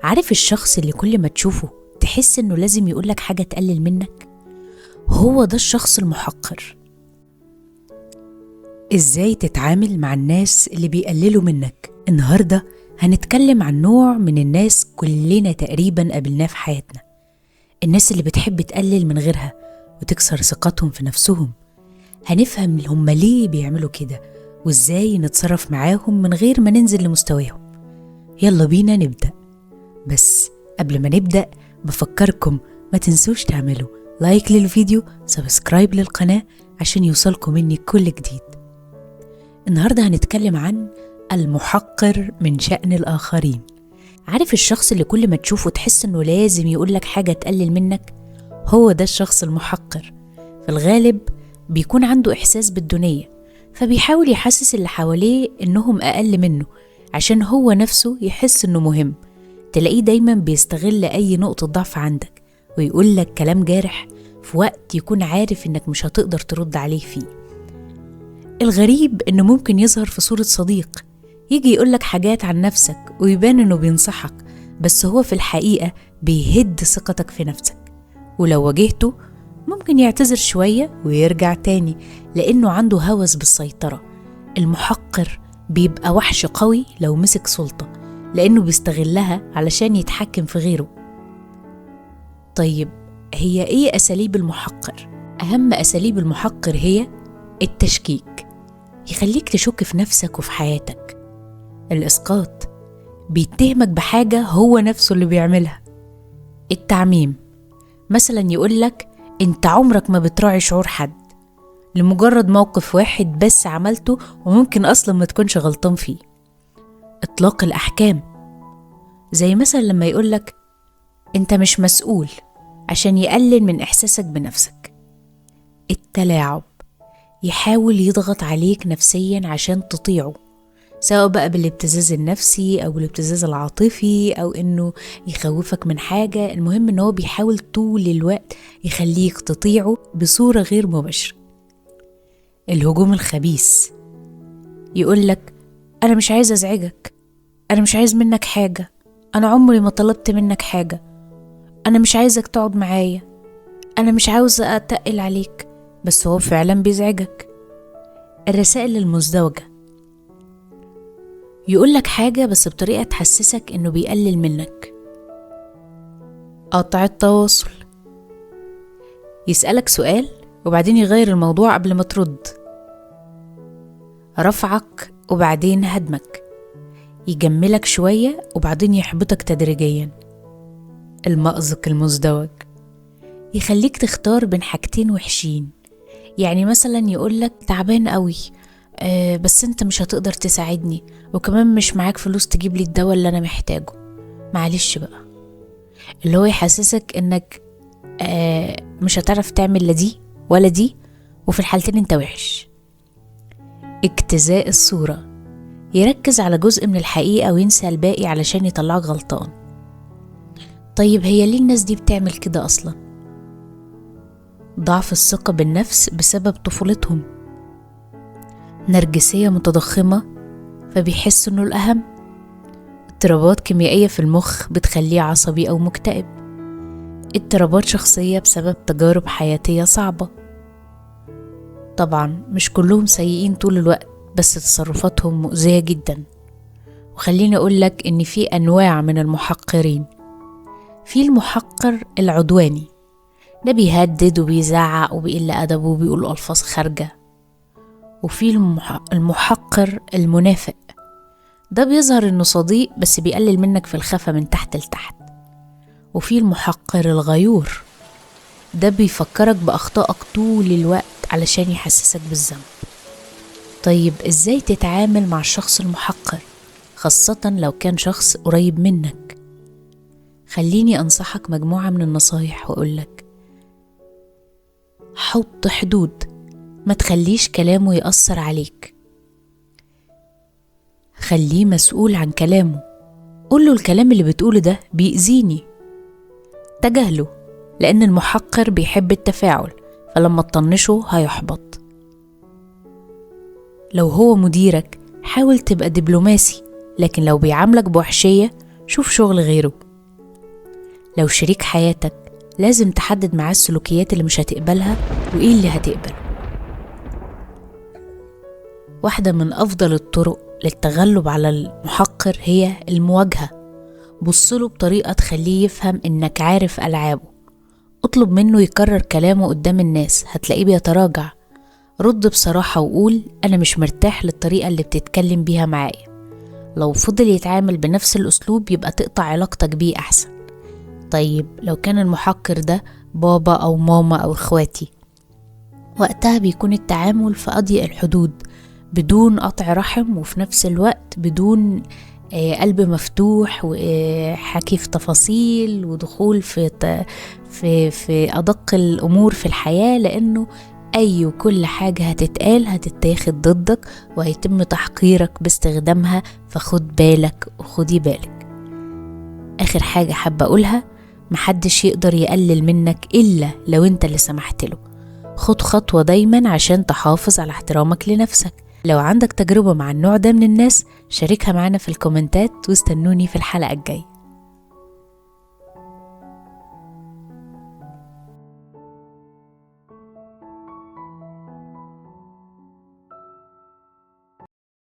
عارف الشخص اللي كل ما تشوفه تحس انه لازم يقولك حاجة تقلل منك؟ هو ده الشخص المحقر. ازاي تتعامل مع الناس اللي بيقللوا منك؟ النهاردة هنتكلم عن نوع من الناس كلنا تقريبا قابلناه في حياتنا، الناس اللي بتحب تقلل من غيرها وتكسر ثقتهم في نفسهم. هنفهم هم ليه بيعملوا كده وازاي نتصرف معاهم من غير ما ننزل لمستواهم. يلا بينا نبدأ. بس قبل ما نبدأ بفكركم ما تنسوش تعملوا لايك للفيديو، سبسكرايب للقناة عشان يوصلكم مني كل جديد. النهاردة هنتكلم عن المحقر من شأن الآخرين. عارف الشخص اللي كل ما تشوفه تحس انه لازم يقولك حاجة تقلل منك؟ هو ده الشخص المحقر. في الغالب بيكون عنده إحساس بالدونية، فبيحاول يحسس اللي حواليه انهم أقل منه عشان هو نفسه يحس انه مهم. تلاقيه دايما بيستغل أي نقطة ضعف عندك ويقولك كلام جارح في وقت يكون عارف انك مش هتقدر ترد عليه فيه. الغريب انه ممكن يظهر في صورة صديق، يجي يقولك حاجات عن نفسك ويبان انه بينصحك، بس هو في الحقيقة بيهد ثقتك في نفسك. ولو واجهته ممكن يعتذر شوية ويرجع تاني لأنه عنده هوس بالسيطرة. المحقر بيبقى وحش قوي لو مسك سلطة، لأنه بيستغلها علشان يتحكم في غيره. طيب هي إيه أساليب المحقر؟ أهم أساليب المحقر هي التشكيك، يخليك تشك في نفسك وفي حياتك. الإسقاط، بيتهمك بحاجة هو نفسه اللي بيعملها. التعميم، مثلا يقولك انت عمرك ما بتراعي شعور حد لمجرد موقف واحد بس عملته وممكن أصلا ما تكونش غلطان فيه. إطلاق الأحكام، زي مثلا لما يقولك انت مش مسؤول عشان يقلل من إحساسك بنفسك. التلاعب، يحاول يضغط عليك نفسيا عشان تطيعه، سواء بقى بالابتزاز النفسي أو بالابتزاز العاطفي أو إنه يخوفك من حاجة. المهم إنه هو بيحاول طول الوقت يخليك تطيعه بصورة غير مباشرة. الهجوم الخبيث، يقولك أنا مش عايز أزعجك، أنا مش عايز منك حاجة، أنا عمري ما طلبت منك حاجة، أنا مش عايزك تقعد معايا، أنا مش عاوز أتقل عليك، بس هو فعلا بيزعجك. الرسائل المزدوجة، يقولك حاجة بس بطريقة تحسسك إنه بيقلل منك. قطع التواصل، يسألك سؤال وبعدين يغير الموضوع قبل ما ترد. رفعك وبعدين هدمك، يجملك شوية وبعدين يحبطك تدريجيا. المأزق المزدوج، يخليك تختار بين حاجتين وحشين. يعني مثلا يقولك تعبان قوي، بس انت مش هتقدر تساعدني وكمان مش معاك فلوس تجيب لي الدواء اللي انا محتاجه، معلش بقى. اللي هو يحسسك انك مش هتعرف تعمل لا دي ولا دي، وفي الحالتين انت وحش. اجتزاء الصورة، يركز على جزء من الحقيقة وينسى الباقي علشان يطلعك غلطان. طيب هي ليه الناس دي بتعمل كده اصلا؟ ضعف الثقة بالنفس بسبب طفولتهم. نرجسية متضخمة فبيحس انه الأهم. اضطرابات كيميائية في المخ بتخليه عصبي أو مكتئب. اضطرابات شخصية بسبب تجارب حياتية صعبة. طبعا مش كلهم سيئين طول الوقت، بس تصرفاتهم مؤذية جدا. وخليني أقولك إن في أنواع من المحقرين. في المحقر العدواني، ده بيهدد وبيزعق وبيقل أدبه وبيقول ألفاظ خارجة. وفي المحقر المنافق، ده بيظهر إنه صديق بس بيقلل منك في الخفا من تحت لتحت. وفي المحقر الغيور، ده بيفكرك بأخطائك طول الوقت علشان يحسسك بالذنب. طيب إزاي تتعامل مع الشخص المحقر، خاصة لو كان شخص قريب منك؟ خليني أنصحك مجموعة من النصايح وأقولك: حط حدود، ما تخليش كلامه يأثر عليك. خليه مسؤول عن كلامه، قوله الكلام اللي بتقوله ده بيأذيني. تجاهله، لأن المحقر بيحب التفاعل، فلما تطنشه هيحبط. لو هو مديرك حاول تبقى دبلوماسي، لكن لو بيعاملك بوحشية شوف شغل غيره. لو شريك حياتك لازم تحدد معاه السلوكيات اللي مش هتقبلها وإيه اللي هتقبله. واحدة من أفضل الطرق للتغلب على المحقر هي المواجهة. بصله بطريقة تخليه يفهم إنك عارف ألعابه. اطلب منه يكرر كلامه قدام الناس، هتلاقيه بيتراجع. رد بصراحة وقول أنا مش مرتاح للطريقة اللي بتتكلم بيها معايا. لو فضل يتعامل بنفس الأسلوب يبقى تقطع علاقتك بيه أحسن. طيب لو كان المحقر ده بابا أو ماما أو إخواتي، وقتها بيكون التعامل في أضيق الحدود، بدون قطع رحم، وفي نفس الوقت بدون قلب مفتوح وحكي في تفاصيل ودخول في أدق الأمور في الحياة، لأنه أي وكل حاجة هتتقال هتتاخد ضدك وهيتم تحقيرك باستخدامها، فخد بالك وخدي بالك. آخر حاجة حابة أقولها، محدش يقدر يقلل منك إلا لو أنت اللي سمحت له. خد خطوة دايما عشان تحافظ على احترامك لنفسك. لو عندك تجربة مع النوع ده من الناس شاركها معنا في الكومنتات، واستنوني في الحلقة الجاية.